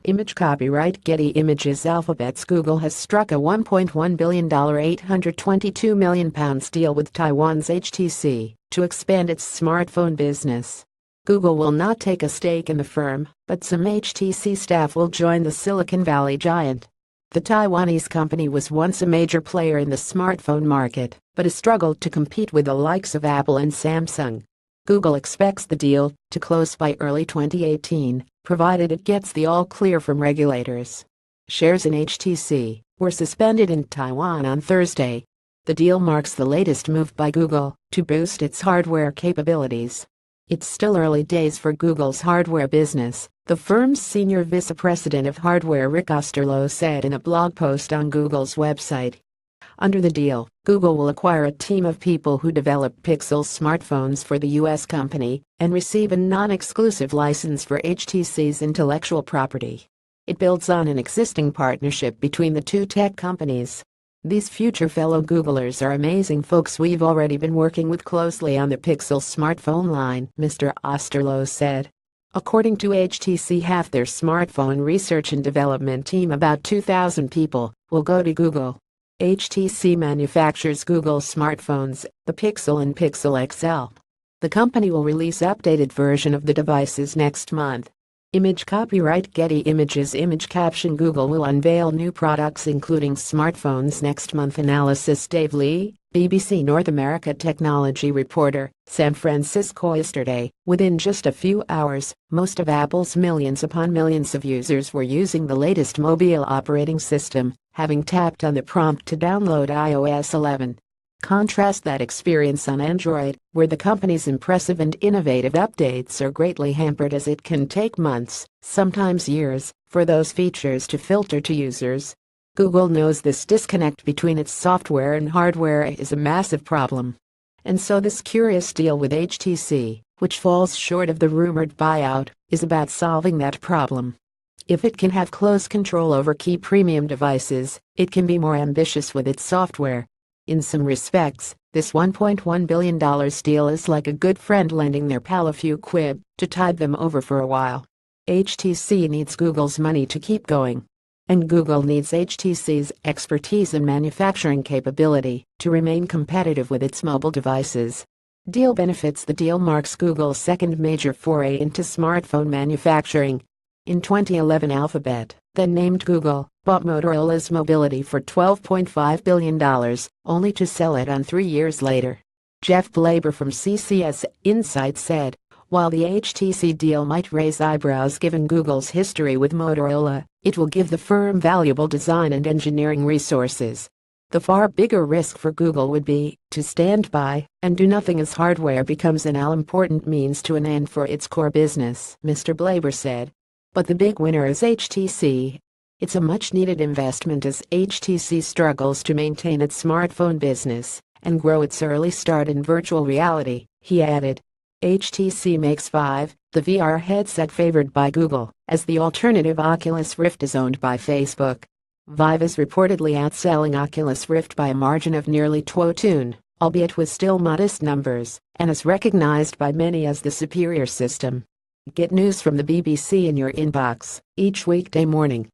Image copyright Getty Images Alphabet's Google has struck a $1.1 billion £822 million deal with Taiwan's HTC to expand its smartphone business. Google will not take a stake in the firm, but some HTC staff will join the Silicon Valley giant. The Taiwanese company was once a major player in the smartphone market, but has struggled to compete with the likes of Apple and Samsung. Google expects the deal to close by early 2018, provided it gets the all-clear from regulators. Shares in HTC were suspended in Taiwan on Thursday. The deal marks the latest move by Google to boost its hardware capabilities. It's still early days for Google's hardware business, the firm's senior vice president of hardware Rick Osterloh said in a blog post on Google's website. Under the deal, Google will acquire a team of people who develop Pixel smartphones for the U.S. company and receive a non-exclusive license for HTC's intellectual property. It builds on an existing partnership between the two tech companies. "These future fellow Googlers are amazing folks we've already been working with closely on the Pixel smartphone line," Mr. Osterloh said. According to HTC, half their smartphone research and development team, about 2,000 people, will go to Google. HTC manufactures Google smartphones, the Pixel and Pixel XL. The company will release updated version of the devices next month. Image copyright Getty Images Image caption Google will unveil new products including smartphones next month. Analysis Dave Lee, BBC North America technology reporter, San Francisco yesterday. Within just a few hours, most of Apple's millions upon millions of users were using the latest mobile operating system, having tapped on the prompt to download iOS 11. Contrast that experience on Android, where the company's impressive and innovative updates are greatly hampered as it can take months, sometimes years, for those features to filter to users. Google knows this disconnect between its software and hardware is a massive problem. And so this curious deal with HTC, which falls short of the rumored buyout, is about solving that problem. If it can have close control over key premium devices, it can be more ambitious with its software. In some respects, this $1.1 billion deal is like a good friend lending their pal a few quid to tide them over for a while. HTC needs Google's money to keep going. And Google needs HTC's expertise and manufacturing capability to remain competitive with its mobile devices. Deal benefits The deal marks Google's second major foray into smartphone manufacturing. In 2011, Alphabet, then named Google, bought Motorola's Mobility for $12.5 billion, only to sell it on 3 years later. Jeff Blaber from CCS Insights said, while the HTC deal might raise eyebrows given Google's history with Motorola, it will give the firm valuable design and engineering resources. The far bigger risk for Google would be to stand by and do nothing as hardware becomes an all-important means to an end for its core business, Mr. Blaber said. But the big winner is HTC. It's a much-needed investment as HTC struggles to maintain its smartphone business and grow its early start in virtual reality, he added. HTC makes Vive, the VR headset favored by Google, as the alternative Oculus Rift is owned by Facebook. Vive is reportedly outselling Oculus Rift by a margin of nearly 2-to-1, albeit with still modest numbers, and is recognized by many as the superior system. Get news from the BBC in your inbox each weekday morning.